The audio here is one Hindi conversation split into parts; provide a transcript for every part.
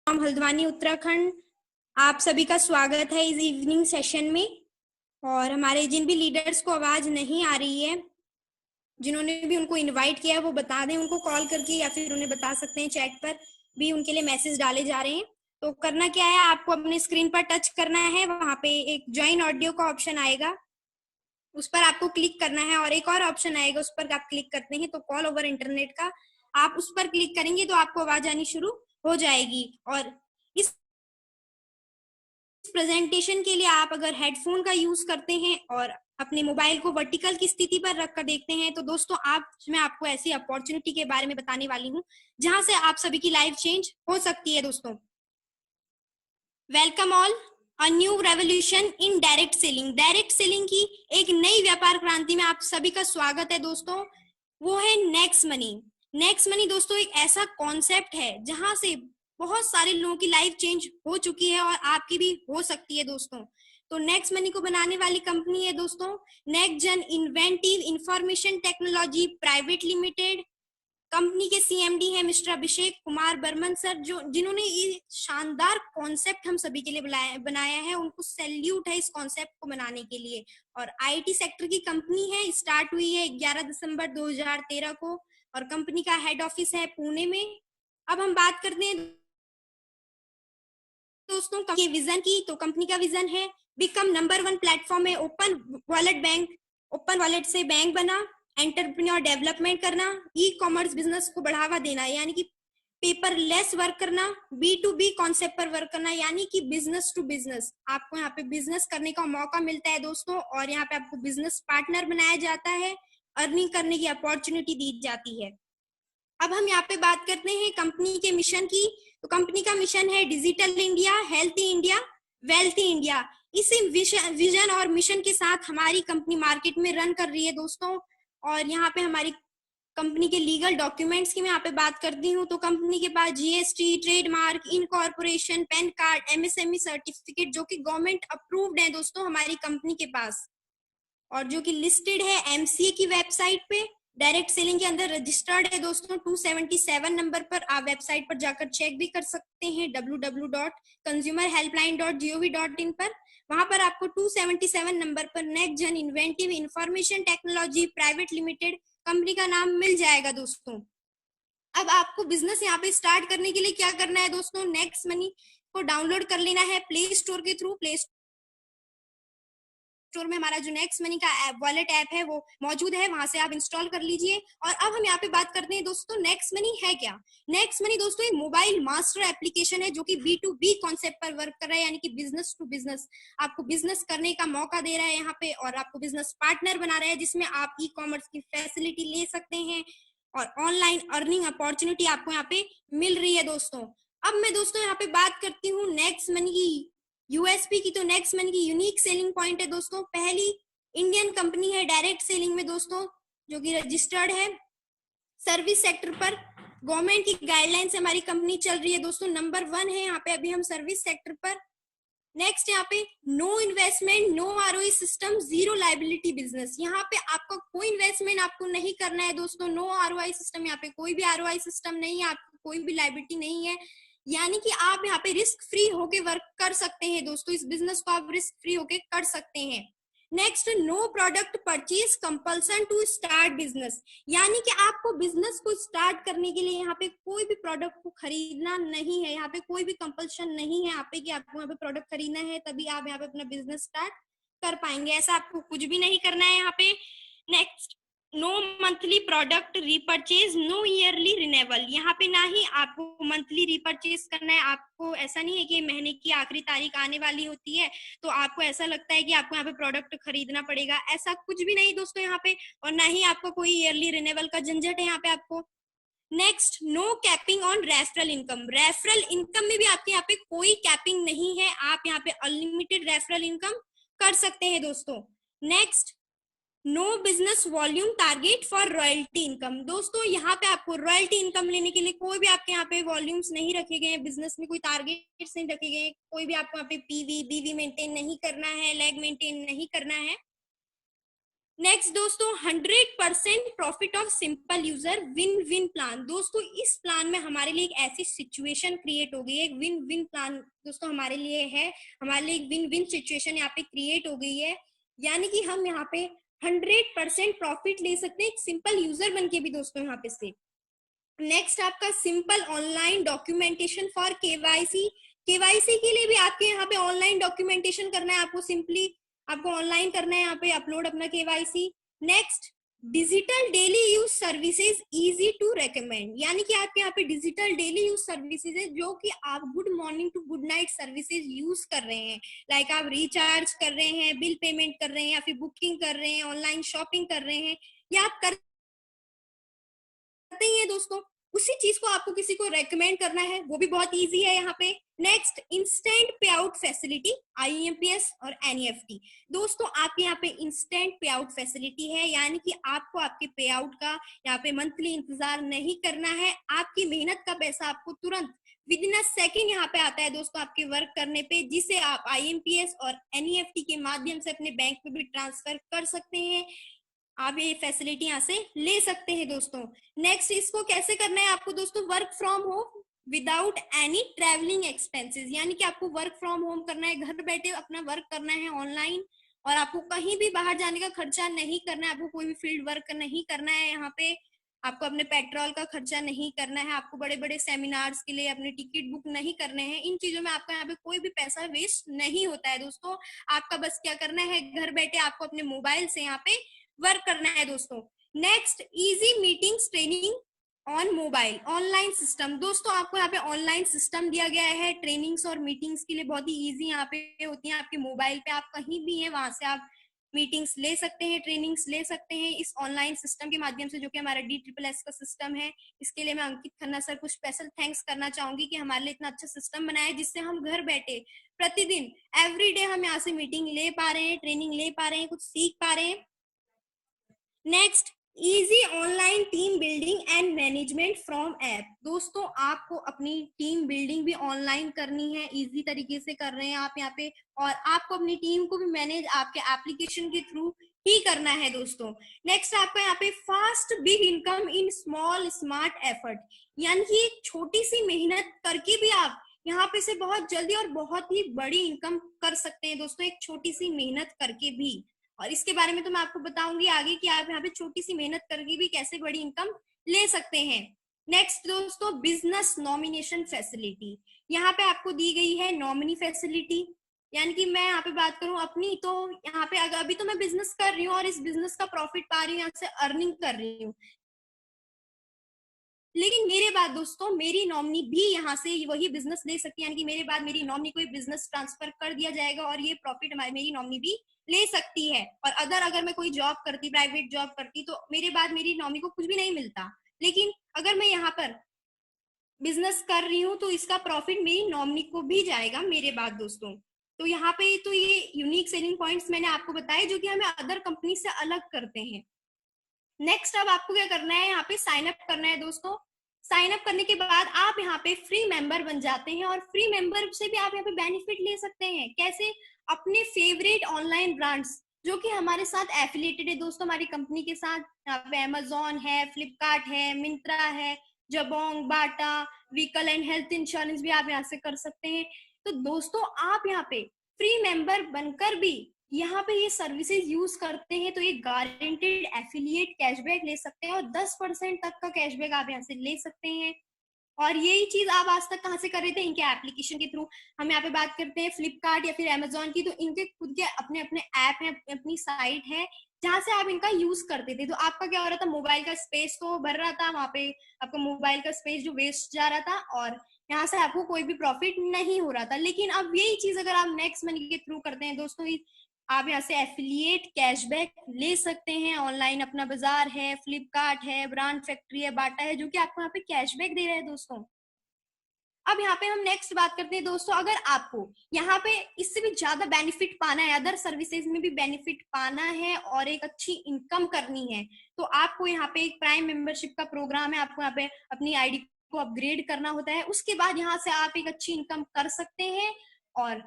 फ्रॉम हल्द्वानी उत्तराखंड। आप सभी का स्वागत है इस इवनिंग सेशन में। और हमारे जिन भी लीडर्स को आवाज नहीं आ रही है, जिन्होंने भी उनको इनवाइट किया है वो बता दें, उनको कॉल करके, या फिर उन्हें बता सकते हैं चैट पर भी उनके लिए मैसेज डाले जा रहे हैं। तो करना क्या है, आपको अपने स्क्रीन पर टच करना है, वहां पे एक ज्वाइन ऑडियो का ऑप्शन आएगा, उस पर आपको क्लिक करना है, और एक और ऑप्शन आएगा, उस पर आप क्लिक करते हैं तो कॉल ओवर इंटरनेट का आप उस पर क्लिक करेंगे तो आपको आवाज आनी शुरू हो जाएगी। और इस प्रेजेंटेशन के लिए आप अगर हेडफोन का यूज करते हैं और अपने मोबाइल को वर्टिकल की स्थिति पर रखकर देखते हैं तो दोस्तों मैं आपको ऐसी अपॉर्चुनिटी के बारे में बताने वाली हूं जहां से आप सभी की लाइफ चेंज हो सकती है। दोस्तों, welcome all a new revolution in direct selling. Direct selling की एक नई व्यापार क्रांति में आप सभी का स्वागत है। दोस्तों, वो है नेक्स्ट मनी। नेक्स्ट मनी दोस्तों एक ऐसा कॉन्सेप्ट है जहां से बहुत सारे लोगों की लाइफ चेंज हो चुकी है और आपकी भी हो सकती है। दोस्तों, तो नेक्स्ट मनी को बनाने वाली कंपनी है दोस्तों नेक्स्ट जन inventive information technology private limited. Company के सीएमडी है मिस्टर अभिषेक कुमार बर्मन सर, जो जिन्होंने ये शानदार कॉन्सेप्ट हम सभी के लिए बनाया है। उनको सैल्यूट है इस कॉन्सेप्ट को बनाने के लिए। और आईटी सेक्टर की कंपनी है, स्टार्ट हुई है 11 दिसंबर 2013 को, और कंपनी का हेड ऑफिस है पुणे में। अब हम बात करते हैं दोस्तों के विजन की। तो कंपनी का विजन है बिकम नंबर 1 प्लेटफॉर्म है open wallet bank. Open wallet से बैंक बना, एंटरप्रेन्योर डेवलपमेंट करना, ई कॉमर्स बिजनेस को बढ़ावा देना, यानी कि पेपरलेस वर्क करना, बी टू बी कॉन्सेप्ट पर वर्क करना, यानी कि बिजनेस टू बिजनेस। आपको यहाँ पे बिजनेस करने का मौका मिलता है दोस्तों, और यहाँ पे आपको बिजनेस पार्टनर बनाया जाता है, अर्निंग करने की अपॉर्चुनिटी दी जाती है। अब हम यहाँ पे बात करते हैं कंपनी के मिशन की। तो कंपनी का मिशन है digital India, healthy India, wealthy India. इसी विजन और मिशन के साथ हमारी कंपनी मार्केट में रन कर रही है दोस्तों। और यहाँ पे हमारी कंपनी के लीगल डॉक्यूमेंट्स की मैं यहाँ पे बात करती हूँ। तो कंपनी के पास GST, trademark, incorporation, PAN card, MSME certificate जो कि गवर्नमेंट अप्रूव्ड है दोस्तों हमारी कंपनी के पास, और जो कि लिस्टेड है एमसीए की वेबसाइट पे। डायरेक्ट सेलिंग के अंदर रजिस्टर्ड है दोस्तों 277 नंबर पर। आप वेबसाइट पर जाकर चेक भी कर सकते हैं www.consumerhelpline.gov.in पर। वहां पर आपको 277 नंबर पर नेक्स्ट जन inventive information technology private limited company का नाम मिल जाएगा दोस्तों। अब आपको बिजनेस यहाँ पे स्टार्ट करने के लिए क्या करना है दोस्तों, नेक्स्ट मनी को डाउनलोड कर लेना है प्ले स्टोर के थ्रू। प्ले स्टोर में हमारा जो नेक्स्ट मनी का वॉलेट ऐप है वो मौजूद है, वहां से आप इंस्टॉल कर लीजिए। और अब हम यहाँ पे बात करते हैं दोस्तों नेक्स्ट मनी है क्या। नेक्स्ट मनी दोस्तों एक मोबाइल मास्टर एप्लीकेशन है जो कि बी टू बी कॉन्सेप्ट पर वर्क कर रहा है, यानी कि बिजनेस टू बिजनेस आपको बिजनेस करने का मौका दे रहा है यहाँ पे, और आपको बिजनेस पार्टनर बना रहा है जिसमें आप ई कॉमर्स की फैसिलिटी ले सकते हैं और ऑनलाइन अर्निंग अपॉर्चुनिटी आपको यहाँ पे मिल रही है दोस्तों। अब मैं दोस्तों यहाँ पे बात करती हूँ नेक्स्ट मनी की यूएसपी की। तो नेक्स्ट मनी की यूनिक सेलिंग पॉइंट है दोस्तों, पहली इंडियन कंपनी है डायरेक्ट सेलिंग में दोस्तों जो कि रजिस्टर्ड है सर्विस सेक्टर पर। गवर्नमेंट की गाइडलाइन से हमारी कंपनी चल रही है दोस्तों, नंबर 1 है यहाँ पे अभी हम सर्विस सेक्टर पर। नेक्स्ट यहाँ पे no investment, no ROE system, zero liability business. यहाँ पे आपका कोई इन्वेस्टमेंट आपको नहीं करना है दोस्तों, नो आरओआई सिस्टम, यहाँ पे कोई भी आरओआई सिस्टम नहीं है, आपको कोई भी लाइबिलिटी नहीं है, यानी कि आप यहाँ पे रिस्क फ्री होके वर्क कर सकते हैं दोस्तों। इस बिजनेस को आप रिस्क फ्री होके कर सकते हैं। Next, no product purchase compulsion to start business, यानी कि आपको बिजनेस को स्टार्ट करने के लिए यहाँ पे कोई भी प्रोडक्ट को खरीदना नहीं है, यहाँ पे कोई भी कंपल्शन नहीं है यहाँ पे कि आपको यहाँ पे प्रोडक्ट खरीदना है तभी आप यहाँ पे अपना बिजनेस स्टार्ट कर पाएंगे, ऐसा आपको कुछ भी नहीं करना है यहाँ पे। Next, no monthly product repurchase, no yearly renewal, यहाँ पे ना ही आपको मंथली रीपरचेज करना है। आपको ऐसा नहीं है कि महीने की आखिरी तारीख आने वाली होती है तो आपको ऐसा लगता है कि आपको यहाँ पे प्रोडक्ट खरीदना पड़ेगा, ऐसा कुछ भी नहीं दोस्तों यहाँ पे। और ना ही आपको कोई ईयरली रिन्यूअल का झंझट है यहाँ पे आपको। Next, no capping on referral income, referral income में भी आपके यहाँ पे कोई कैपिंग नहीं है, आप यहाँ पे अनलिमिटेड रेफरल इनकम कर सकते हैं दोस्तों। Next, no business volume target for royalty income, दोस्तों यहाँ पे आपको रॉयल्टी इनकम लेने के लिए कोई भी आपके यहाँ पे वॉल्यूम्स नहीं रखे गए हैं, बिजनेस में कोई टारगेट्स नहीं रखे गए, कोई भी आपको यहाँ पे पीवी बीवी मेंटेन नहीं करना है, लैग मेंटेन नहीं करना है। नेक्स्ट दोस्तों 100% profit of simple user win win plan. दोस्तों इस प्लान में हमारे लिए एक ऐसी सिचुएशन क्रिएट हो गई है, एक विन विन प्लान दोस्तों हमारे लिए है, हमारे लिए एक विन विन सिचुएशन यहाँ पे क्रिएट हो गई है, यानी कि हम यहाँ पे 100% प्रॉफिट ले सकते हैं एक सिंपल यूजर बन के भी दोस्तों यहाँ पे से। नेक्स्ट आपका simple online documentation for KYC. KYC के लिए भी आपके यहाँ पे ऑनलाइन डॉक्यूमेंटेशन करना है, आपको सिंपली आपको ऑनलाइन करना है यहाँ पे अपलोड अपना KYC. Next digital daily use services easy to recommend, यानी कि आपके यहाँ पे डिजिटल डेली यूज सर्विसेज है जो कि आप good morning to good night services use कर रहे हैं, लाइक आप रिचार्ज कर रहे हैं, बिल पेमेंट कर रहे हैं, या फिर बुकिंग कर रहे हैं, ऑनलाइन शॉपिंग कर रहे हैं, या आप करते ही है दोस्तों, उसी चीज को आपको किसी को रेकमेंड करना है, वो भी बहुत इजी है यहाँ पे। नेक्स्ट इंस्टेंट पे आउट फैसिलिटी, आईएमपीएस और एनईएफटी। दोस्तों आपके यहाँ पे इंस्टेंट पे आउट फैसिलिटी है, यानी कि आपको आपके पे आउट का यहाँ पे मंथली इंतजार नहीं करना है, आपकी मेहनत का पैसा आपको तुरंत विद इन अ सेकेंड यहाँ पे आता है दोस्तों आपके वर्क करने पे, जिसे आप आईएमपीएस और एनईएफटी के माध्यम से अपने बैंक में भी ट्रांसफर कर सकते हैं, आप ये फैसिलिटी यहाँ से ले सकते हैं दोस्तों। नेक्स्ट इसको कैसे करना है आपको दोस्तों, work from home without any travelling expenses, यानी कि आपको वर्क फ्रॉम होम करना है, घर बैठे अपना वर्क करना है ऑनलाइन, और आपको कहीं भी बाहर जाने का खर्चा नहीं करना है, आपको कोई भी फील्ड वर्क नहीं करना है, यहाँ पे आपको अपने पेट्रोल का खर्चा नहीं करना है, आपको बड़े बड़े सेमिनार्स के लिए अपने टिकट बुक नहीं करने हैं, इन चीजों में आपका यहाँ पे कोई भी पैसा वेस्ट नहीं होता है दोस्तों। आपका बस क्या करना है, घर बैठे आपको अपने मोबाइल से यहाँ पे वर्क करना है दोस्तों। Next easy meetings training on mobile online system. दोस्तों आपको यहाँ पे ऑनलाइन सिस्टम दिया गया है ट्रेनिंग्स और मीटिंग्स के लिए, बहुत ही इजी यहाँ पे होती है, आपके मोबाइल पे आप कहीं भी हैं वहां से आप मीटिंग्स ले सकते हैं, ट्रेनिंग्स ले सकते हैं इस ऑनलाइन सिस्टम के माध्यम से, जो कि हमारा DSSS का सिस्टम है। इसके लिए मैं अंकित खन्ना सर को स्पेशल थैंक्स करना चाहूंगी कि हमारे लिए इतना अच्छा सिस्टम बनाया है, जिससे हम घर बैठे प्रतिदिन एवरीडे हम यहाँ से मीटिंग ले पा रहे हैं, ट्रेनिंग ले पा रहे हैं, कुछ सीख पा रहे हैं। Next easy online team building and management from app. दोस्तों आपको अपनी टीम बिल्डिंग भी ऑनलाइन करनी है, इजी तरीके से कर रहे हैं आप यहाँ पे, और आपको अपनी टीम को भी मैनेज आपके एप्लीकेशन के थ्रू ही करना है दोस्तों। नेक्स्ट आपका यहाँ पे fast big income in small smart effort, यानी कि एक छोटी सी मेहनत करके भी आप यहाँ पे से बहुत जल्दी और बहुत ही बड़ी इनकम कर सकते हैं दोस्तों, एक छोटी सी मेहनत करके भी, और इसके बारे में तो मैं आपको बताऊंगी आगे कि आप यहाँ पे छोटी सी मेहनत करके भी कैसे बड़ी इनकम ले सकते हैं। नेक्स्ट दोस्तों बिजनेस नॉमिनेशन फैसिलिटी, यहाँ पे आपको दी गई है नॉमिनी फैसिलिटी, यानी कि मैं यहाँ पे बात करूं अपनी, तो यहाँ पे अगर अभी तो मैं बिजनेस कर रही हूँ और इस बिजनेस का प्रॉफिट पा रही हूँ, यहाँ से अर्निंग कर रही हूँ, लेकिन मेरे बाद दोस्तों मेरी नॉमिनी भी यहाँ से वही बिजनेस ले सकती है, यानी कि मेरे बाद मेरी नॉमिनी को बिजनेस ट्रांसफर कर दिया जाएगा और ये प्रॉफिट मेरी नॉमिनी भी ले सकती है। और अगर मैं कोई जॉब करती, प्राइवेट जॉब करती, तो मेरे बाद मेरी नॉमिनी को कुछ भी नहीं मिलता, लेकिन अगर मैं यहाँ पर बिजनेस कर रही हूँ तो इसका प्रॉफिट मेरी नॉमिनी को भी जाएगा मेरे बाद दोस्तों। तो यहाँ पे तो ये यूनिक सेलिंग पॉइंट्स मैंने आपको बताए जो कि हमें अदर कंपनी से अलग करते हैं। नेक्स्ट अब आपको क्या करना है, यहाँ पे साइन अप करना है दोस्तों। साइन अप करने के बाद आप यहाँ पे फ्री मेंबर बन जाते हैं, और फ्री मेंबर से भी आप यहाँ पे बेनिफिट ले सकते हैं। कैसे, अपने फेवरेट ऑनलाइन ब्रांड्स जो कि हमारे साथ एफिलिएटेड है दोस्तों, हमारी कंपनी के साथ, यहाँ पे अमेजोन है, फ्लिपकार्ट है, मिंत्रा है, जबोंग, बाटा, व्हीकल एंड हेल्थ इंश्योरेंस भी आप यहाँ से कर सकते हैं। तो दोस्तों आप यहाँ पे फ्री मेंबर बनकर भी यहाँ पे ये सर्विसेज यूज करते हैं तो ये गारंटेड एफिलिएट कैशबैक ले सकते हैं, और 10% तक का कैशबैक आप यहाँ से ले सकते हैं। और यही चीज आप आज तक कहाँ से कर रहे थे, इनके एप्लीकेशन के थ्रू। हम यहाँ पे बात करते हैं फ्लिपकार्ट या फिर अमेजोन की, तो इनके खुद के अपने अपने ऐप है, अपनी साइट है, जहां से आप इनका यूज करते थे। तो आपका क्या हो रहा था, मोबाइल का स्पेस तो भर रहा था वहां पे, आपका मोबाइल का स्पेस जो वेस्ट जा रहा था, और यहाँ से आपको कोई भी प्रॉफिट नहीं हो रहा था। लेकिन अब यही चीज अगर आप नेक्स्ट मनी के थ्रू करते हैं दोस्तों, आप यहाँ से एफिलिएट कैशबैक ले सकते हैं। ऑनलाइन अपना बाजार है, फ्लिपकार्ट है, ब्रांड फैक्ट्री है, बाटा है, जो कि आपको यहाँ पे कैशबैक दे रहे हैं दोस्तों। अब यहाँ पे हम नेक्स्ट बात करते हैं दोस्तों, अगर आपको यहाँ पे इससे भी ज्यादा बेनिफिट पाना है, अदर सर्विसेज में भी बेनिफिट पाना है और एक अच्छी इनकम करनी है, तो आपको यहाँ पे एक प्राइम मेंबरशिप का प्रोग्राम है, आपको यहाँ पे अपनी आईडी को अपग्रेड करना होता है, उसके बाद यहाँ से आप एक अच्छी इनकम कर सकते हैं। और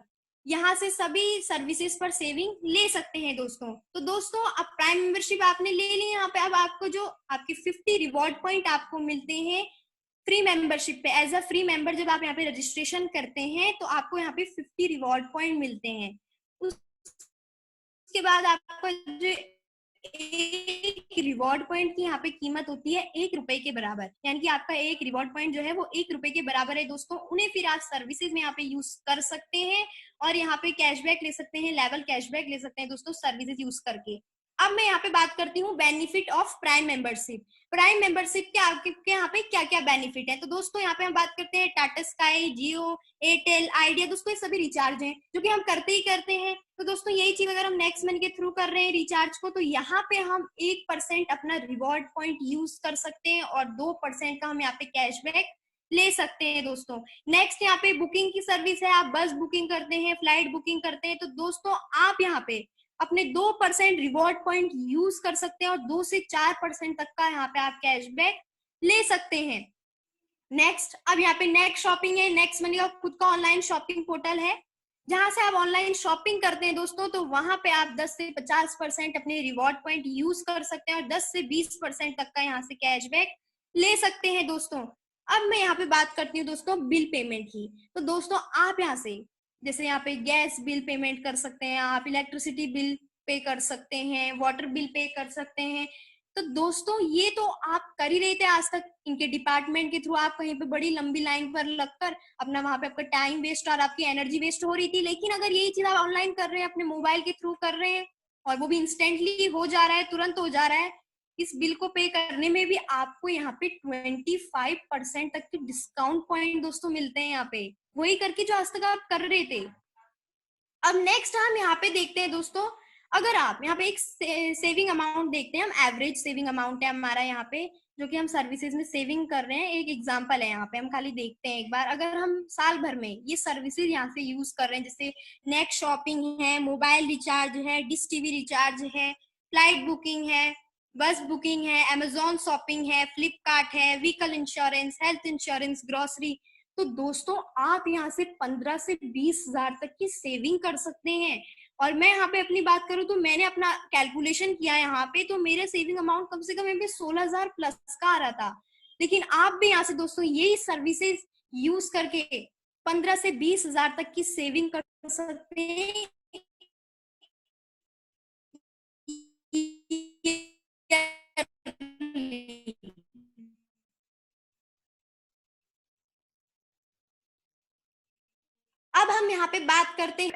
यहाँ से सभी सर्विसेज पर सेविंग ले सकते हैं दोस्तों। तो दोस्तों अब प्राइम मेंबरशिप आपने ले ली, यहाँ पे अब आपको जो आपके 50 रिवॉर्ड पॉइंट आपको मिलते हैं फ्री मेंबरशिप पे। एज अ फ्री मेंबर जब आप यहाँ पे रजिस्ट्रेशन करते हैं तो आपको यहाँ पे 50 रिवॉर्ड पॉइंट मिलते हैं। उसके बाद आपको जो एक रिवॉर्ड पॉइंट की यहाँ पे कीमत होती है 1 रुपए के बराबर, यानी कि आपका एक रिवॉर्ड पॉइंट जो है वो 1 रुपए के बराबर है दोस्तों। उन्हें फिर आप सर्विसेज में यहाँ पे यूज कर सकते हैं और यहाँ पे कैशबैक ले सकते हैं, लेवल कैशबैक ले सकते हैं दोस्तों सर्विसेज यूज करके। अब मैं यहाँ पे बात करती हूँ benefit of prime membership. Prime membership के आपके यहाँ पे क्या क्या बेनिफिट है, तो दोस्तों यहाँ पे हम बात करते हैं टाटा स्काई, जियो, एयरटेल, आइडिया, दोस्तों ये सभी रिचार्ज हैं जो कि हम करते ही करते हैं। तो दोस्तों यही चीज अगर हम नेक्स्ट मनी के थ्रू कर रहे हैं रिचार्ज को, तो यहाँ पे हम 1% अपना रिवॉर्ड पॉइंट यूज कर सकते हैं और 2% का हम यहाँ पे कैशबैक ले सकते हैं दोस्तों। नेक्स्ट यहाँ पे बुकिंग की सर्विस है, आप बस बुकिंग करते हैं, फ्लाइट बुकिंग करते हैं, तो दोस्तों आप यहाँ पे अपने 2% रिवॉर्ड पॉइंट यूज कर सकते हैं और 2 से 4% तक का यहाँ पे आप कैशबैक ले सकते हैं। नेक्स्ट अब यहाँ पे नेक्स्ट शॉपिंग है। नेक्स्ट मनी का खुद का ऑनलाइन शॉपिंग पोर्टल है, जहां से आप ऑनलाइन शॉपिंग करते हैं दोस्तों, तो वहां पे आप 10 से 50% अपने रिवॉर्ड पॉइंट यूज कर सकते हैं और 10 से 20% तक का यहाँ से कैशबैक ले सकते हैं दोस्तों। अब मैं यहाँ पे बात करती हूँ दोस्तों बिल पेमेंट की। तो दोस्तों आप यहाँ से जैसे यहाँ पे गैस बिल पेमेंट कर सकते हैं, आप इलेक्ट्रिसिटी बिल पे कर सकते हैं, वाटर बिल पे कर सकते हैं। तो दोस्तों ये तो आप कर ही रहे थे आज तक इनके डिपार्टमेंट के थ्रू, आप कहीं पे बड़ी लंबी लाइन पर लगकर अपना वहां पे आपका टाइम वेस्ट और आपकी एनर्जी वेस्ट हो रही थी। लेकिन अगर यही चीज आप ऑनलाइन कर रहे हैं, अपने मोबाइल के थ्रू कर रहे हैं और वो भी इंस्टेंटली हो जा रहा है, तुरंत हो जा रहा है, इस बिल को पे करने में भी आपको यहाँ पे 25% तक के डिस्काउंट पॉइंट दोस्तों मिलते हैं यहाँ पे, वही करके जो आज तक आप कर रहे थे। अब नेक्स्ट हम यहाँ पे देखते हैं दोस्तों, अगर आप यहाँ पे एक सेविंग अमाउंट देखते हैं, हम एवरेज सेविंग अमाउंट है हमारा यहाँ पे जो कि हम सर्विसेज में सेविंग कर रहे हैं। एक एग्जांपल है यहाँ पे, हम खाली देखते हैं एक बार। अगर हम साल भर में ये सर्विसेज यहाँ से यूज कर रहे हैं, जैसे नेक्स्ट शॉपिंग है, मोबाइल रिचार्ज है, डिश टीवी रिचार्ज है, फ्लाइट बुकिंग है, बस बुकिंग है, अमेजोन शॉपिंग है, फ्लिपकार्ट है, vehicle insurance, health insurance, grocery, तो दोस्तों आप यहाँ से 15 से 20 हजार तक की सेविंग कर सकते हैं। और मैं यहाँ पे अपनी बात करूँ तो मैंने अपना कैलकुलेशन किया यहाँ पे, तो मेरे सेविंग अमाउंट कम से कम यहाँ पे 16,000 प्लस का आ रहा था। लेकिन आप भी यहाँ से दोस्तों यही सर्विसेज यूज करके 15 से 20 हजार तक की सेविंग कर सकते हैं। अब हम यहाँ पे बात करते हैं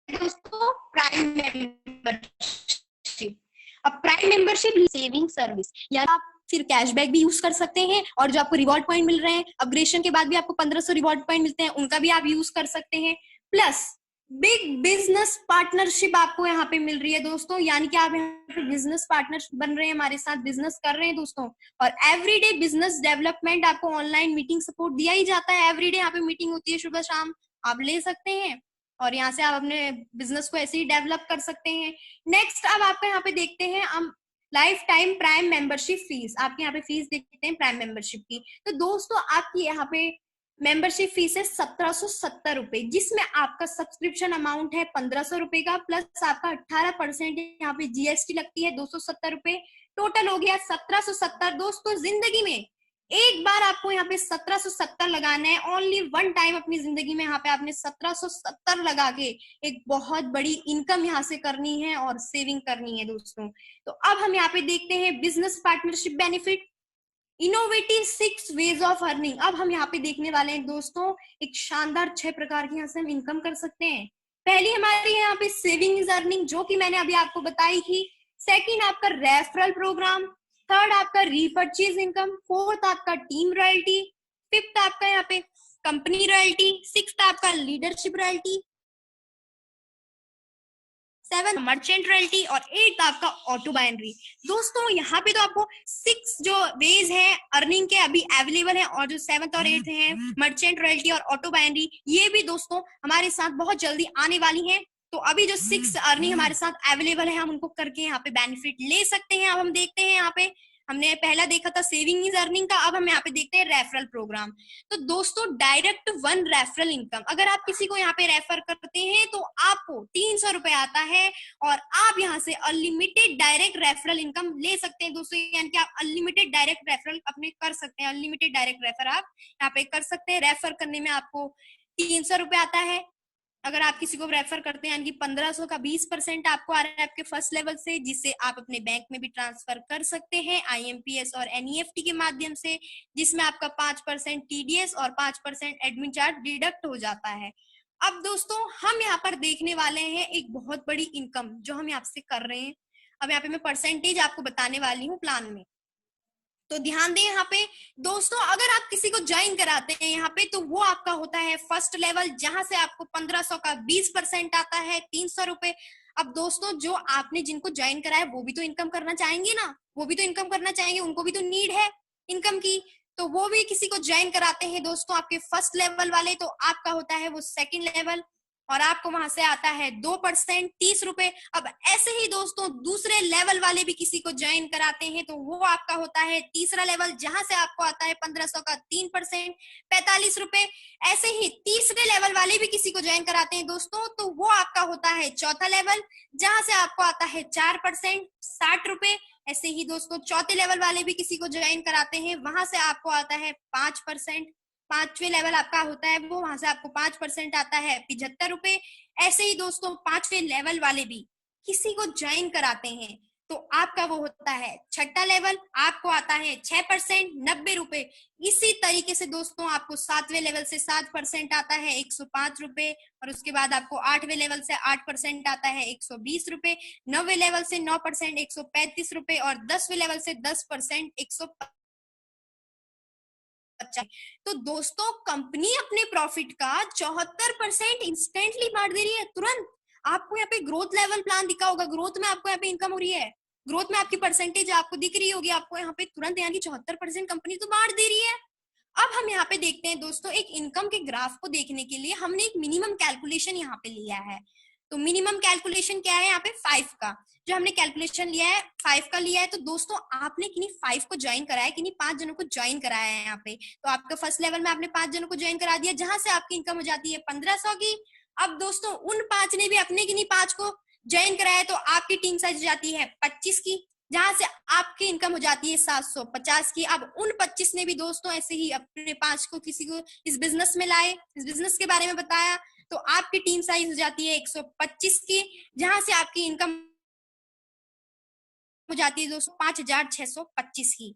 दोस्तों प्राइम मेंबरशिप। अब प्राइम मेंबरशिप सेविंग सर्विस, या आप फिर कैशबैक भी यूज कर सकते हैं और जो आपको रिवॉर्ड पॉइंट मिल रहे हैं, अपग्रेडेशन के बाद भी आपको 1500 रिवॉर्ड पॉइंट मिलते हैं, उनका भी आप यूज कर सकते हैं। प्लस बिग बिजनेस पार्टनरशिप आपको यहाँ पे मिल रही है दोस्तों, यानी कि आप यहाँ पे बिजनेस पार्टनर बन रहे हैं, हमारे साथ बिजनेस कर रहे हैं दोस्तों। और एवरीडे बिजनेस डेवलपमेंट आपको ऑनलाइन मीटिंग सपोर्ट दिया ही जाता है, एवरीडे यहाँ पे मीटिंग होती है सुबह शाम, आप ले सकते हैं और यहाँ से आप अपने बिजनेस को ऐसे ही डेवलप कर सकते हैं। नेक्स्ट अब आपका यहाँ पे देखते हैं हम life time prime membership fees. आपके यहाँ पे फीस देखते हैं प्राइम मेंबरशिप की। तो दोस्तों आपकी यहाँ पे मेंबरशिप फीस है 1770 रुपए, जिसमें आपका सब्सक्रिप्शन अमाउंट है 1500 रुपए का, प्लस आपका 18% यहाँ पे जीएसटी लगती है 270 रुपए, टोटल हो गया 1770। दोस्तों जिंदगी में एक बार आपको यहाँ पे 1770 लगाना है, ओनली वन टाइम अपनी जिंदगी में यहाँ पे आपने 1770 लगा के एक बहुत बड़ी इनकम यहाँ से करनी है और सेविंग करनी है दोस्तों। तो अब हम यहाँ पे देखते हैं business partnership benefit, innovative 6 ways of earning. अब हम यहाँ पे देखने वाले हैं दोस्तों एक शानदार 6 प्रकार की यहाँ से हम इनकम कर सकते हैं। पहली हमारी यहाँ पे सेविंग इज अर्निंग, जो कि मैंने अभी आपको बताई थी। सेकंड आपका रेफरल प्रोग्राम, थर्ड आपका रीपर्चेज इनकम, फोर्थ आपका टीम रॉयल्टी, फिफ्थ आपका यहाँ पे कंपनी रॉयल्टी, सिक्स्थ आपका leadership royalty, seven merchant royalty और एट आपका ऑटो बाइनरी। दोस्तों यहाँ पे तो आपको 6 जो वेज है अर्निंग के अभी अवेलेबल है, और जो 7th और 8th है मर्चेंट रॉयल्टी और ऑटो बाइनरी, ये भी दोस्तों हमारे साथ बहुत जल्दी आने वाली है। तो अभी जो 6 अर्निंग हमारे साथ अवेलेबल है, हम उनको करके यहाँ पे बेनिफिट ले सकते हैं। अब हम देखते हैं यहाँ पे हमने पहला देखा था सेविंग इज अर्निंग का, अब हम यहाँ पे देखते हैं रेफरल प्रोग्राम। तो दोस्तों डायरेक्ट वन रेफरल इनकम, अगर आप किसी को यहाँ पे रेफर करते हैं तो आपको 300 रुपए आता है और आप यहाँ से अनलिमिटेड डायरेक्ट रेफरल इनकम ले सकते हैं दोस्तों, यानी कि आप अनलिमिटेड डायरेक्ट रेफरल अपने कर सकते हैं, अनलिमिटेड डायरेक्ट रेफर आप यहाँ पे कर सकते हैं। रेफर करने में आपको 300 रुपए आता है अगर आप किसी को रेफर करते हैं, यानी कि 1500 का 20% आपको आ रहा है आपके फर्स्ट लेवल से, जिससे आप अपने बैंक में भी ट्रांसफर कर सकते हैं आईएमपीएस और एनईएफटी के माध्यम से, जिसमें आपका 5% टीडीएस और 5% एडमिन चार्ज डिडक्ट हो जाता है। अब दोस्तों हम यहाँ पर देखने वाले हैं एक बहुत बड़ी इनकम जो हम यहाँ से कर रहे हैं। अब यहाँ पे मैं परसेंटेज आपको बताने वाली हूँ प्लान में, तो ध्यान दें यहाँ पे दोस्तों, अगर आप किसी को ज्वाइन कराते हैं यहाँ पे तो वो आपका होता है फर्स्ट लेवल, जहां से आपको 1500 का 20% आता है 300 रुपए। अब दोस्तों जो आपने जिनको ज्वाइन कराया वो भी तो इनकम करना चाहेंगे ना, वो भी तो इनकम करना चाहेंगे, उनको भी तो नीड है इनकम की, तो वो भी किसी को ज्वाइन कराते हैं दोस्तों आपके फर्स्ट लेवल वाले, तो आपका होता है वो सेकंड लेवल और आपको वहां से आता है 2% 30 रुपए। अब ऐसे ही दोस्तों दूसरे लेवल वाले भी किसी को ज्वाइन कराते हैं तो वो आपका होता है तीसरा लेवल, जहां से आपको आता है 1500 का 3% 45 रुपए। ऐसे ही तीसरे लेवल वाले भी किसी को ज्वाइन कराते हैं दोस्तों तो वो आपका होता है चौथा लेवल, जहां से आपको आता है 4% 60 रुपए। ऐसे ही दोस्तों चौथे लेवल वाले भी किसी को ज्वाइन कराते हैं, वहां से आपको आता है 5%। पांचवें लेवल आपका होता है वो, वहां से आपको 5% आता है 75 रुपए। ऐसे ही दोस्तों पांचवें लेवल वाले भी किसी को ज्वाइन कराते हैं तो आपका वो होता है छठा लेवल, आपको आता है 6% 90 रुपए। इसी तरीके से दोस्तों आपको सातवें लेवल से 7% आता है 105 रुपए, और उसके बाद आपको आठवें लेवल से 8% आता है 120 रुपए, नौवें लेवल से 9% 135 रुपए, और 10वें लेवल से 10% 150। तो दोस्तों कंपनी अपने प्रॉफिट का 74% इंस्टेंटली बांट दे रही है तुरंत। आपको यहाँ पे ग्रोथ लेवल प्लान दिखा होगा, ग्रोथ में आपको यहाँ पे इनकम हो रही है, ग्रोथ में आपकी परसेंटेज आपको दिख रही होगी, आपको यहाँ पे तुरंत यानी 74% कंपनी तो बांट दे रही है। अब हम यहाँ पे देखते हैं दोस्तों, एक इनकम के ग्राफ को देखने के लिए हमने एक मिनिमम कैलकुलेशन यहाँ पे लिया है। तो मिनिमम कैलकुलेशन क्या है यहाँ पे 5 का, जो हमने कैलकुलेशन लिया है 5 का लिया है। तो दोस्तों आपने किन्हीं 5 को ज्वाइन कराया है, किन्हीं 5 जनों को ज्वाइन कराया है यहाँ पे, तो आपका फर्स्ट लेवल में आपने 5 जनों को ज्वाइन करा दिया, जहां से आपकी इनकम हो जाती है 1500 की। अब दोस्तों उन 5 ने भी अपने किन्हीं 5 को ज्वाइन कराया, तो आपकी टीम साइज हो जाती है 25 की, जहां से आपकी इनकम हो जाती है 750 की। अब उन 25 ने भी दोस्तों ऐसे ही अपने 5 को किसी को इस बिजनेस में लाए, इस बिजनेस के बारे में बताया, तो आपकी टीम साइज हो जाती है 125 की, जहां से आपकी इनकम हो जाती है दोस्तों 5625 की।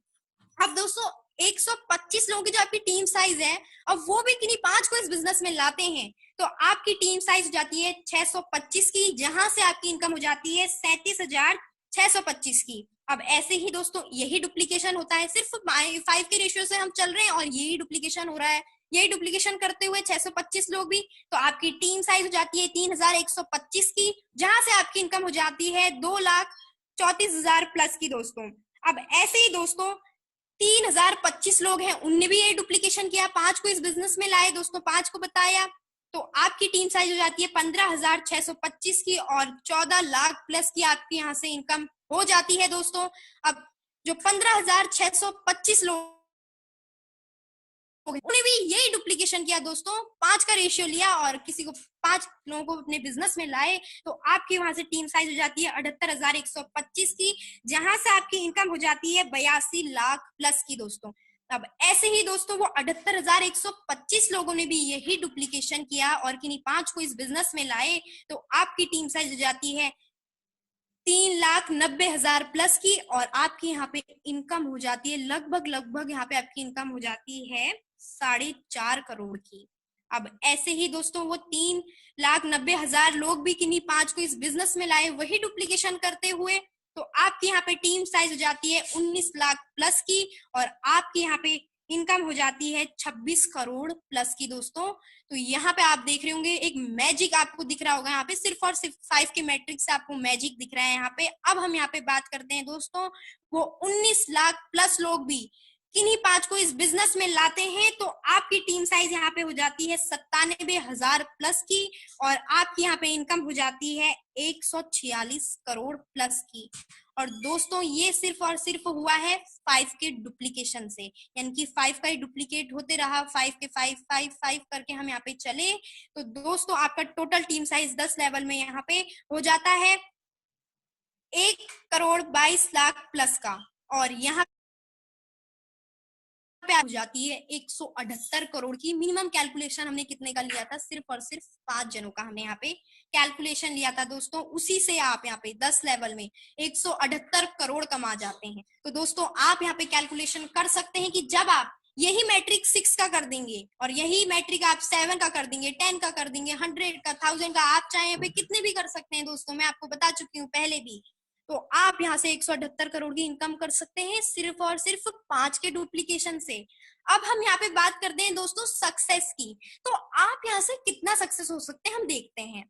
अब दोस्तों 125 लोगों की जो आपकी टीम साइज है, अब वो भी किन्हीं 5 को इस बिजनेस में लाते हैं, तो आपकी टीम साइज हो जाती है 625 की, जहां से आपकी इनकम हो जाती है 37,625 की। अब ऐसे ही दोस्तों यही डुप्लीकेशन होता है, सिर्फ 5 के रेशियो से हम चल रहे हैं और यही डुप्लीकेशन हो रहा है, यही डुप्लीकेशन करते हुए 625 लोग भी, तो आपकी टीम साइज हो जाती है 3125 की, जहां से आपकी इनकम हो जाती है 2,34,000 प्लस की दोस्तों। अब ऐसे ही दोस्तों 3025 लोग हैं, उनने भी ये डुप्लीकेशन किया, 5 को इस बिजनेस में लाए दोस्तों, 5 को बताया, तो आपकी टीम साइज हो जाती है 15,625 की, और 14 लाख प्लस की आपकी यहाँ से इनकम हो जाती है दोस्तों। अब जो 15,625 लोग उन्हें भी यही डुप्लीकेशन किया दोस्तों, 5 का रेशियो लिया और किसी को 5 लोगों को अपने बिजनेस में लाए, तो आपकी वहां से टीम साइज हो जाती है 78,125 की, जहां से आपकी इनकम हो जाती है 82 लाख प्लस की दोस्तों। अब ऐसे ही दोस्तों वो 78,125 लोगों ने भी यही डुप्लीकेशन किया और किन्हीं 5 को इस बिजनेस में लाए, तो आपकी टीम साइज हो जाती है 3,90,000 प्लस की, और आपकी यहाँ पे इनकम हो जाती है लगभग यहाँ पे आपकी इनकम हो जाती है 4.5 करोड़ की। अब ऐसे ही दोस्तों वो 3,90,000 लोग भी किन्हीं 5 को इस बिजनेस में लाए, वही डुप्लीकेशन करते हुए, तो आपकी यहाँ पे टीम साइज हो जाती है 19 लाख प्लस की, और आपकी यहाँ पे इनकम हो जाती है 26 करोड़ प्लस की दोस्तों। तो यहाँ पे आप देख रहे होंगे एक मैजिक आपको दिख रहा होगा, यहाँ पे सिर्फ और सिर्फ 5 के मैट्रिक्स से आपको मैजिक दिख रहा है यहाँ पे। अब हम यहाँ पे बात करते हैं दोस्तों, वो 19 लाख प्लस लोग भी किन्हीं 5 को इस बिजनेस में लाते हैं, तो आपकी टीम साइज यहाँ पे हो जाती है 97,000 प्लस की, और आपकी यहाँ पे इनकम हो जाती है 146 करोड़ प्लस की। और दोस्तों ये सिर्फ और सिर्फ हुआ है 5 के डुप्लीकेशन से, यानी कि 5 का ही डुप्लीकेट होते रहा, 5 के 5 5 5 करके हम यहाँ पे चले। तो दोस्तों आपका टोटल टीम साइज 10 लेवल में यहाँ पे हो जाता है 1,22,00,000 प्लस का, और यहाँ पे हो जाती है 178 करोड़ की। मिनिमम कैलकुलेशन हमने कितने का लिया था, सिर्फ और सिर्फ 5 जनों का हमने यहाँ पे कैलकुलेशन लिया था दोस्तों, उसी से आप यहाँ पे 10 लेवल में 178 करोड़ कमा जाते हैं। तो दोस्तों आप यहाँ पे कैलकुलेशन कर सकते हैं कि जब आप यही मैट्रिक 6 का कर देंगे और यही मैट्रिक आप 7 का कर देंगे, 10 का कर देंगे, 100 का, 1000 का, आप चाहे यहाँ पे कितने भी कर सकते हैं दोस्तों, मैं आपको बता चुकी हूँ पहले भी। तो आप यहाँ से 178 करोड़ की इनकम कर सकते हैं सिर्फ और सिर्फ 5 के डुप्लीकेशन से। अब हम यहाँ पे बात करते हैं दोस्तों सक्सेस की, तो आप यहाँ से कितना सक्सेस हो सकते हैं हम देखते हैं।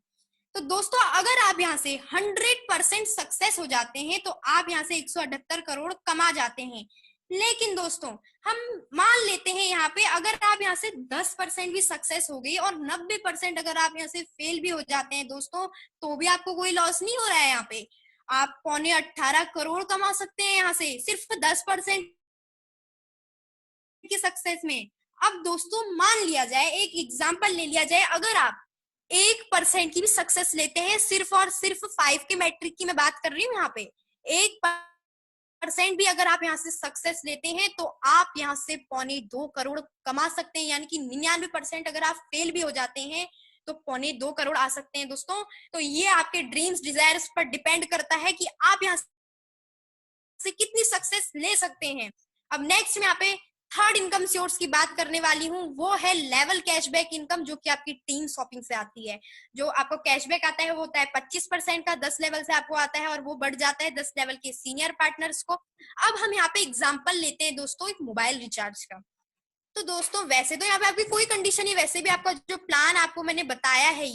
तो दोस्तों अगर आप यहाँ से 100% सक्सेस हो जाते हैं तो आप यहाँ से 178 करोड़ कमा जाते हैं। लेकिन दोस्तों हम मान लेते हैं यहाँ पे अगर आप यहाँ से 10% भी सक्सेस हो गई और 90% अगर आप यहाँ से फेल भी हो जाते हैं दोस्तों, तो भी आपको कोई लॉस नहीं हो रहा है। यहाँ पे आप 18.25 करोड़ कमा सकते हैं यहाँ से सिर्फ 10% की सक्सेस में। अब दोस्तों मान लिया जाए, एक एग्जांपल ले लिया जाए, अगर आप 1% की भी सक्सेस लेते हैं, सिर्फ और सिर्फ 5 के मैट्रिक की मैं बात कर रही हूँ, यहाँ पे 1% भी अगर आप यहाँ से सक्सेस लेते हैं तो आप यहाँ से 1.25 करोड़ कमा सकते हैं, यानी कि 99% अगर आप फेल भी हो जाते हैं तो 1.25 करोड़ आ सकते हैं दोस्तों। तो ये आपके ड्रीम्स डिजायर्स पर डिपेंड करता है कि आप यहाँ से कितनी सक्सेस ले सकते हैं। अब नेक्स्ट में यहाँ पे थर्ड इनकम सोर्स की बात करने वाली हूँ, वो है लेवल कैशबैक इनकम, जो कि आपकी टीम शॉपिंग से आती है। जो आपको कैशबैक आता है वो होता है 25% का, 10 लेवल से आपको आता है और वो बढ़ जाता है 10 लेवल के सीनियर पार्टनर्स को। अब हम यहाँ पे एग्जांपल लेते हैं दोस्तों एक मोबाइल रिचार्ज का। तो दोस्तों वैसे तो यहाँ पे आपकी कोई कंडीशन नहीं, वैसे भी आपका जो प्लान आपको मैंने बताया है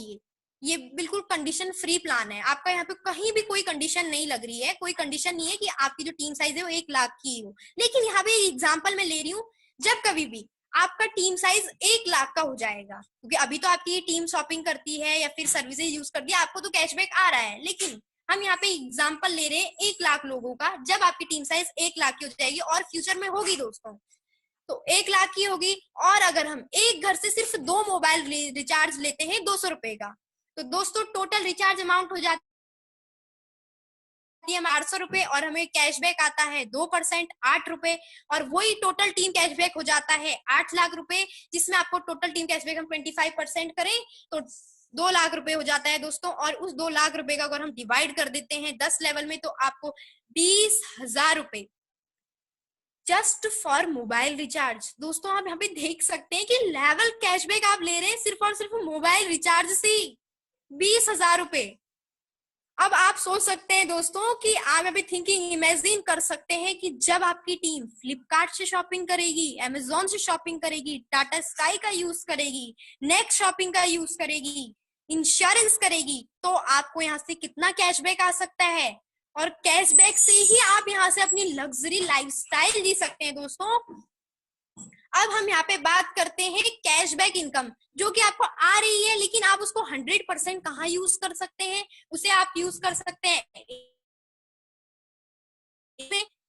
ये बिल्कुल कंडीशन फ्री प्लान है। आपका यहाँ पे कहीं भी कोई कंडीशन नहीं लग रही है, कोई कंडीशन नहीं है कि आपकी जो टीम साइज है वो 1 लाख की हो। लेकिन यहाँ पे एग्जाम्पल मैं ले रही हूँ, जब कभी भी आपका टीम साइज 1 लाख का हो जाएगा, क्योंकि अभी तो आपकी टीम शॉपिंग करती है या फिर सर्विसेज यूज करती है, आपको तो कैशबैक आ रहा है, लेकिन हम यहाँ पे एग्जाम्पल ले रहे हैं 1 लाख लोगों का। जब आपकी टीम साइज 1 लाख की हो जाएगी और फ्यूचर में होगी दोस्तों, तो 1 लाख की होगी, और अगर हम एक घर से सिर्फ 2 मोबाइल रिचार्ज लेते हैं 200 रुपए का, तो दोस्तों टोटल रिचार्ज अमाउंट हो जाती है 800 रुपए, और हमें कैशबैक आता है 2%, 8 रुपए, और वही टोटल टीम कैशबैक हो जाता है 8 लाख रुपए, जिसमें आपको टोटल टीम कैशबैक हम 25% करें तो 2 लाख रुपए हो जाता है दोस्तों। और उस 2 लाख रुपए का अगर हम डिवाइड कर देते हैं 10 लेवल में, तो आपको 20,000 रुपए जस्ट फॉर मोबाइल रिचार्ज। दोस्तों आप यहाँ पे देख सकते हैं कि लेवल कैशबैक आप ले रहे हैं सिर्फ और सिर्फ मोबाइल रिचार्ज से 20,000 रुपए। अब आप सोच सकते हैं दोस्तों कि आप अभी थिंकिंग इमेजिन कर सकते हैं कि जब आपकी टीम फ्लिपकार्ट से शॉपिंग करेगी, अमेजोन से शॉपिंग करेगी, टाटा स्काई का यूज करेगी, नेक्स्ट शॉपिंग का यूज करेगी, इंश्योरेंस करेगी, तो आपको यहाँ से कितना कैशबैक आ सकता है, और कैशबैक से ही आप यहाँ से अपनी लग्जरी लाइफस्टाइल जी सकते हैं दोस्तों। अब हम यहाँ पे बात करते हैं कैशबैक इनकम, जो कि आपको आ रही है, लेकिन आप उसको 100% कहाँ यूज कर सकते हैं, उसे आप यूज कर सकते हैं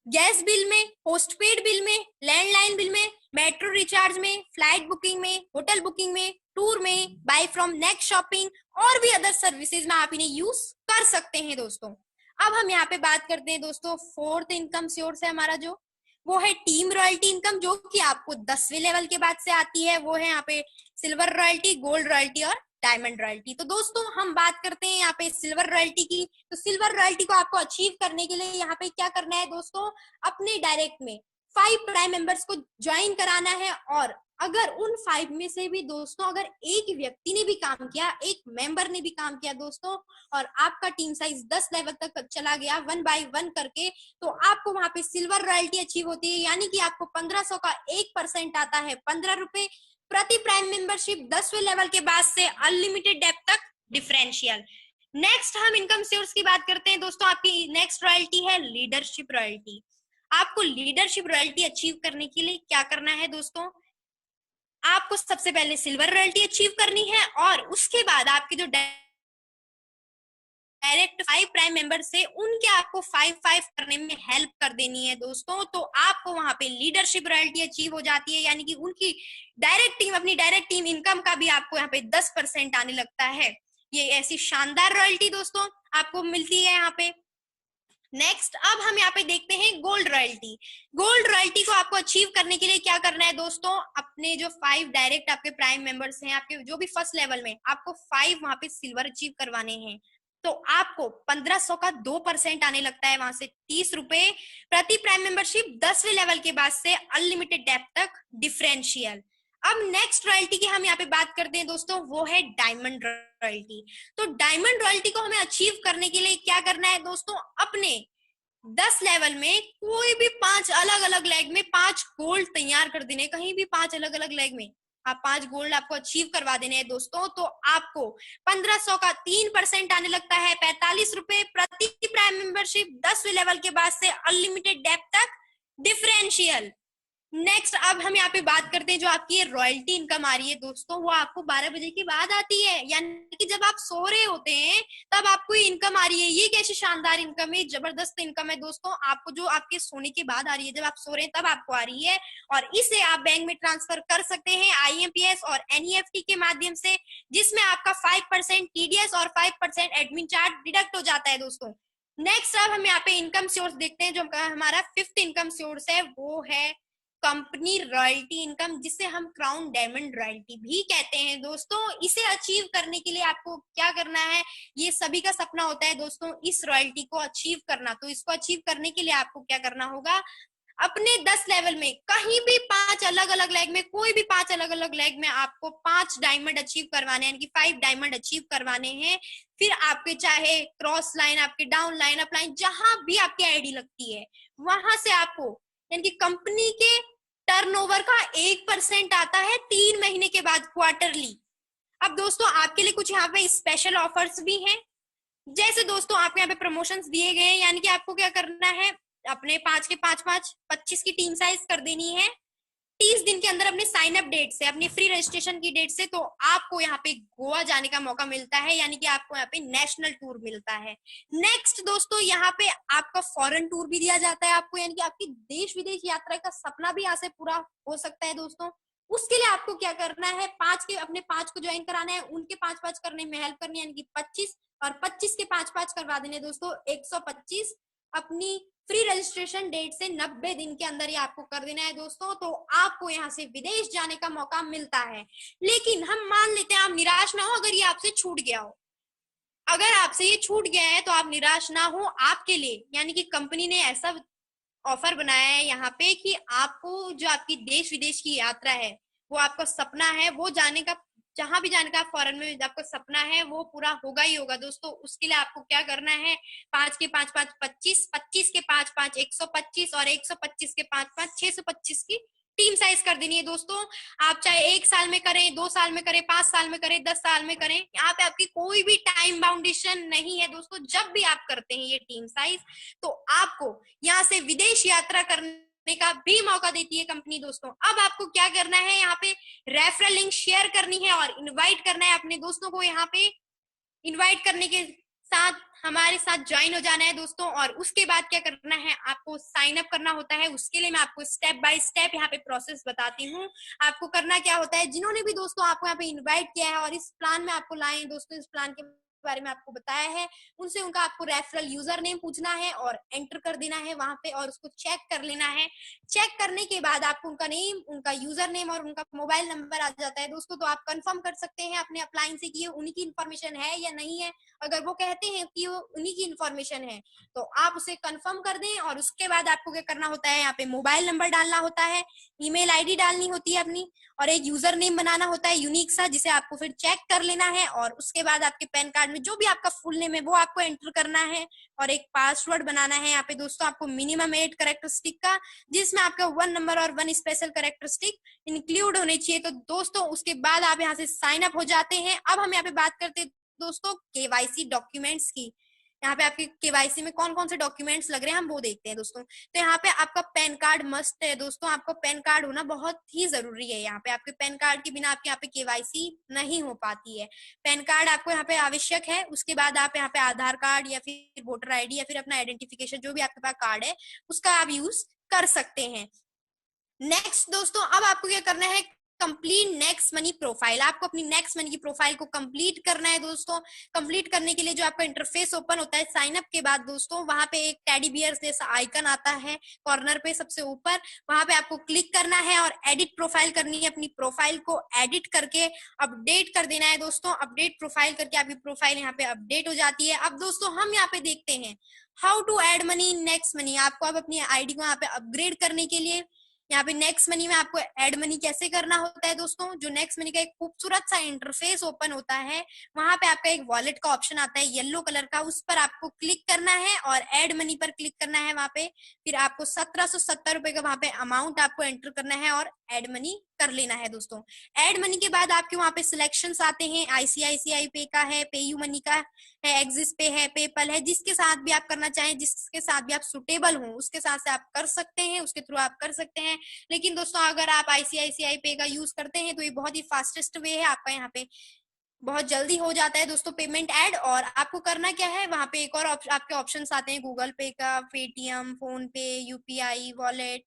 गैस बिल में, पोस्टपेड बिल में, लैंडलाइन बिल में, मेट्रो रिचार्ज में, फ्लाइट बुकिंग में, होटल बुकिंग में, टूर में, बाय फ्रॉम नेक्स्ट शॉपिंग, और भी अदर सर्विसेज में आप इन्हें यूज कर सकते हैं दोस्तों। अब हम यहाँ पे बात करते हैं दोस्तों फोर्थ इनकम सोर्स है हमारा, जो वो है टीम रॉयल्टी इनकम, जो कि आपको 10वें लेवल के बाद से आती है। वो है यहाँ पे सिल्वर रॉयल्टी, गोल्ड रॉयल्टी और डायमंड रॉयल्टी। तो दोस्तों हम बात करते हैं यहाँ पे सिल्वर रॉयल्टी की। तो सिल्वर रॉयल्टी को आपको अचीव करने के लिए यहाँ पे क्या करना है दोस्तों, अपने डायरेक्ट में 5 प्राइम मेंबर्स को ज्वाइन कराना है, और अगर उन 5 में से भी दोस्तों अगर एक व्यक्ति ने भी काम किया, एक मेंबर ने भी काम किया दोस्तों, और आपका टीम साइज 10 लेवल तक चला गया 1 बाय 1 करके, तो आपको वहां पे सिल्वर रॉयल्टी अचीव होती है, यानी कि आपको 1500 का 1% आता है 15 रुपए प्रति प्राइम मेंबरशिप 10वें लेवल के बाद से अनलिमिटेड डेप्थ तक डिफरेंशियल। नेक्स्ट हम इनकम सोर्स की बात करते हैं दोस्तों। आपकी नेक्स्ट रॉयल्टी है लीडरशिप रॉयल्टी। आपको लीडरशिप रॉयल्टी अचीव करने के लिए क्या करना है दोस्तों, आपको सबसे पहले सिल्वर रॉयल्टी अचीव करनी है, और उसके बाद आपके जो डायरेक्ट 5 प्राइम मेंबर से उनके आपको 5-5 करने में हेल्प कर देनी है दोस्तों, तो आपको वहां पे लीडरशिप रॉयल्टी अचीव हो जाती है, यानी कि उनकी अपनी डायरेक्ट टीम इनकम का भी आपको यहाँ पे 10% आने लगता है। ये ऐसी शानदार रॉयल्टी दोस्तों आपको मिलती है यहाँ पे। नेक्स्ट अब हम यहाँ पे देखते हैं गोल्ड रॉयल्टी। गोल्ड रॉयल्टी को आपको अचीव करने के लिए क्या करना है दोस्तों, अपने जो 5 डायरेक्ट आपके प्राइम मेंबर्स हैं, आपके जो भी फर्स्ट लेवल में, आपको 5 वहां पे सिल्वर अचीव करवाने हैं, तो आपको 1500 का 2% आने लगता है, वहां से 30 रुपए प्रति प्राइम मेंबरशिप 10वें लेवल के बाद से अनलिमिटेड डेप्थ तक डिफरेंशियल। अब नेक्स्ट रॉयल्टी की हम यहाँ पे बात करते हैं दोस्तों, वो है डायमंड रॉयल्टी। तो डायमंड रॉयल्टी को हमें अचीव करने के लिए क्या करना है दोस्तों, अपने 10 लेवल में कोई भी 5 अलग अलग लेग में 5 गोल्ड तैयार कर देने, कहीं भी 5 अलग अलग लेग में आप 5 गोल्ड आपको अचीव करवा देने हैं दोस्तों, तो आपको 1500 का 3% आने लगता है, 45 रुपए प्रति प्राइम मेंबरशिप 10वें लेवल के बाद से अनलिमिटेड डेप्थ तक डिफरेंशियल। नेक्स्ट अब हम यहाँ पे बात करते हैं, जो आपकी ये रॉयल्टी इनकम आ रही है दोस्तों, वो आपको 12 बजे के बाद आती है, यानी कि जब आप सो रहे होते हैं तब आपको ये इनकम आ रही है। ये कैसी शानदार इनकम है, जबरदस्त इनकम है दोस्तों, आपको जो आपके सोने के बाद आ रही है, जब आप सो रहे हैं तब आपको आ रही है, और इसे आप बैंक में ट्रांसफर कर सकते हैं IMPS और NEFT के माध्यम से, जिसमें आपका 5% TDS और 5% एडमिन चार्ज डिडक्ट हो जाता है दोस्तों। नेक्स्ट अब हम यहाँ पे इनकम सोर्स देखते हैं, जो हमारा 5th इनकम सोर्स है, वो है कंपनी रॉयल्टी इनकम, जिसे हम क्राउन डायमंड रॉयल्टी भी कहते हैं दोस्तों। इसे अचीव करने के लिए आपको क्या करना है, ये सभी का सपना होता है दोस्तों इस रॉयल्टी को अचीव करना, तो इसको अचीव करने के लिए आपको क्या करना होगा, अपने 10 लेवल में कहीं भी 5 अलग अलग लेग में, कोई भी 5 अलग अलग लेग में आपको 5 डायमंड अचीव करवाने हैं, यानी कि 5 डायमंड अचीव करवाने हैं। फिर आपके चाहे क्रॉस लाइन, आपके डाउन लाइन, अप लाइन, जहां भी आपकी आईडी लगती है, वहां से आपको, यानी कि कंपनी के टर्नओवर का 1% आता है 3 महीने के बाद क्वार्टरली। अब दोस्तों आपके लिए कुछ यहाँ पे स्पेशल ऑफर्स भी हैं, जैसे दोस्तों आपके यहाँ पे प्रमोशंस दिए गए हैं, यानी कि आपको क्या करना है, अपने 5 के 5-5 25 की टीम साइज कर देनी है 30 दिन के अंदर अपने साइन अप डेट से, अपनी फ्री रजिस्ट्रेशन की डेट से, तो आपको यहाँ पे गोवा जाने का मौका मिलता है, यानी कि आपको यहाँ पे नेशनल टूर मिलता है। नेक्स्ट दोस्तों यहाँ पे आपका फॉरेन टूर भी दिया जाता है आपको, यानी कि आपकी देश विदेश यात्रा का सपना भी यहाँ से पूरा हो सकता है दोस्तों। उसके लिए आपको क्या करना है, 5 के अपने 5 को ज्वाइन कराना है, उनके 5-5 करने में हेल्प करनी है, यानी कि 25, और 25 के 5-5 करवा देने दोस्तों 125 अपनी फ्री रजिस्ट्रेशन डेट से 90 दिन के अंदर ही आपको कर देना है दोस्तों, तो आपको यहाँ से विदेश जाने का मौका मिलता है। लेकिन हम मान लेते हैं आप निराश ना हो अगर ये आपसे छूट गया हो, अगर आपसे ये छूट गया है तो आप निराश ना हो, आपके लिए यानी कि कंपनी ने ऐसा ऑफर बनाया है यहाँ पे कि आपको जो आपकी देश विदेश की यात्रा है, वो आपका सपना है, वो जाने का, जहां भी जाने का फॉरेन में आपका सपना है, वो पूरा होगा ही होगा दोस्तों। उसके लिए आपको क्या करना है, 5 के 5-5 25, 25 के 5-5 125 और 125 के 5-5 625 की टीम साइज कर देनी है दोस्तों। आप चाहे 1 साल में करें, 2 साल में करें, 5 साल में करें, 10 साल में करें, यहाँ पे आपकी कोई भी टाइम बाउंडेशन नहीं है दोस्तों। जब भी आप करते हैं ये टीम साइज, तो आपको यहाँ से विदेश यात्रा करने का भी मौका देती है कंपनी दोस्तों। अब आपको क्या करना है, यहाँ पे रेफरल लिंक शेयर करनी है और इनवाइट करना है अपने दोस्तों को, यहाँ पे इनवाइट करने के साथ हमारे साथ ज्वाइन हो जाना है दोस्तों। और उसके बाद क्या करना है, आपको साइन अप करना होता है। उसके लिए मैं आपको स्टेप बाय स्टेप यहाँ पे प्रोसेस बताती हूँ। आपको करना क्या होता है, जिन्होंने भी दोस्तों आपको यहाँ पे इनवाइट किया है और इस प्लान में आपको लाए हैं दोस्तों, इस प्लान के बारे में आपको बताया है, उनसे उनका आपको रेफरल यूजर नेम पूछना है और एंटर कर देना है वहां पे, और उसको चेक कर लेना है। चेक करने के बाद आपको उनका नेम, उनका यूजर नेम और उनका मोबाइल नंबर आ जाता है दोस्तों, तो आप कंफर्म कर सकते हैं अपने अपलाइन से कि ये उन्हीं की इन्फॉर्मेशन है या नहीं है। अगर वो कहते हैं कि वो उन्हीं की इन्फॉर्मेशन है, तो आप उसे कंफर्म कर दें। और उसके बाद आपको क्या करना होता है, यहाँ पे मोबाइल नंबर डालना होता है, ईमेल आईडी डालनी होती है अपनी, और एक यूजर नेम बनाना होता है यूनिक सा, जिसे आपको फिर चेक कर लेना है। और उसके बाद आपके पैन कार्ड में जो भी आपका फुल नेम है वो आपको एंटर करना है, और एक पासवर्ड बनाना है यहाँ पे दोस्तों आपको मिनिमम 8 कैरेक्टरिस्टिक का, जिसमें आपका 1 नंबर और 1 स्पेशल कैरेक्टरिस्टिक इंक्लूड होने चाहिए। तो दोस्तों उसके बाद आप यहाँ से साइन अप हो जाते हैं। अब हम यहाँ पे बात करते हैं दोस्तों केवाईसी डॉक्यूमेंट्स की। यहाँ पे आपके केवाईसी में कौन कौन से डॉक्यूमेंट्स लग रहे हैं हम वो देखते हैं दोस्तों। तो यहाँ पे आपका पैन कार्ड मस्ट है दोस्तों, आपका पैन कार्ड होना बहुत ही जरूरी है। यहाँ पे आपके पैन कार्ड के बिना आपके यहाँ पे केवाईसी नहीं हो पाती है। पैन कार्ड आपको यहाँ पे आवश्यक है। उसके बाद आप यहाँ पे आधार कार्ड या फिर वोटर आईडी या फिर अपना आइडेंटिफिकेशन जो भी आपके पास कार्ड है उसका आप यूज कर सकते हैं। नेक्स्ट दोस्तों, अब आपको क्या करना है, कंप्लीट नेक्स्ट मनी प्रोफाइल। आपको अपनी नेक्स्ट मनी की प्रोफाइल को कंप्लीट करना है दोस्तों। कंप्लीट करने के लिए जो आपका इंटरफेस ओपन होता है साइन अप के बाद दोस्तों, वहां पे एक टेडी बियर जैसा आइकन आता है कॉर्नर पे सबसे ऊपर, वहां पे आपको क्लिक करना है और एडिट प्रोफाइल करनी है। अपनी प्रोफाइल को एडिट करके अपडेट कर देना है दोस्तों। अपडेट प्रोफाइल करके आपकी प्रोफाइल यहाँ पे अपडेट हो जाती है। अब दोस्तों हम यहाँ पे देखते हैं how to add money in next money. आपको अब अपनी आईडी को यहाँ पे अपग्रेड करने के लिए यहाँ पे नेक्स्ट मनी में आपको ऐड मनी कैसे करना होता है दोस्तों, जो नेक्स्ट मनी का एक खूबसूरत सा इंटरफेस ओपन होता है, वहां पे आपका एक वॉलेट का ऑप्शन आता है येलो कलर का, उस पर आपको क्लिक करना है और ऐड मनी पर क्लिक करना है वहां पे। फिर आपको 1770 रुपए का वहां पे अमाउंट आपको एंटर करना है और ऐड मनी कर लेना है दोस्तों। ऐड मनी के बाद आपके वहां पे सिलेक्शंस आते हैं, आईसीआईसीआई पे का है, पेयू मनी का है, एक्सिस पे है, पेपल है, जिसके साथ भी आप करना चाहें, जिसके साथ भी आप सुटेबल हो उसके साथ से आप कर सकते हैं, उसके थ्रू आप कर सकते हैं। लेकिन दोस्तों अगर आप आईसीआईसीआई पे का यूज करते हैं तो ये बहुत ही फास्टेस्ट वे है, आपका यहाँ पे बहुत जल्दी हो जाता है दोस्तों पेमेंट ऐड। और आपको करना क्या है, वहां पे एक और आपके ऑप्शंस आते हैं गूगल पे का, पेटीएम, फोन पे, यूपीआई, वॉलेट,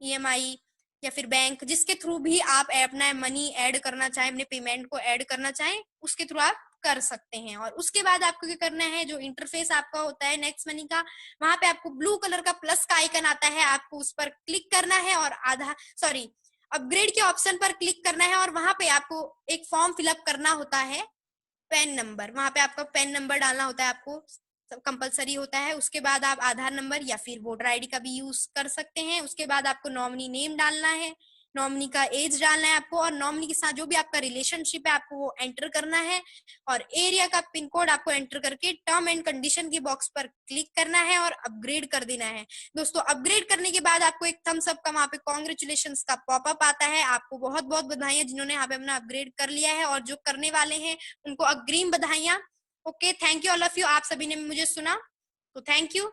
ईएमआई या फिर बैंक, जिसके थ्रू भी आप अपना मनी ऐड करना चाहें, अपने पेमेंट को ऐड करना चाहें, उसके थ्रू आप कर सकते हैं। और उसके बाद आपको क्या करना है, जो इंटरफेस आपका होता है नेक्स्ट मनी का, वहां पे आपको ब्लू कलर का प्लस का आइकन आता है, आपको उस पर क्लिक करना है और अपग्रेड के ऑप्शन पर क्लिक करना है और वहां पे आपको एक फॉर्म फिलअप करना होता है, पैन नंबर, वहां पे आपका पैन नंबर डालना होता है, आपको कंपलसरी होता है। उसके बाद आप आधार नंबर या फिर वोटर आईडी का भी यूज कर सकते हैं। उसके बाद आपको नॉमिनी नेम डालना है, नॉमिनी का एज डालना है आपको, और नॉमिनी के साथ जो भी आपका रिलेशनशिप है आपको वो एंटर करना है, और एरिया का पिन कोड आपको एंटर करके टर्म एंड कंडीशन के बॉक्स पर क्लिक करना है और अपग्रेड कर देना है दोस्तों। अपग्रेड करने के बाद आपको एक थम्स अप का वहां पे कांग्रेचुलेशंस का पॉपअप आता है। आपको बहुत बहुत बधाइयां जिन्होंने यहाँ पे अपना अपग्रेड कर लिया है, और जो करने वाले हैं उनको अग्रिम बधाइयां। Okay, thank you all of you, आप सभी ने मुझे सुना तो थैंक यू।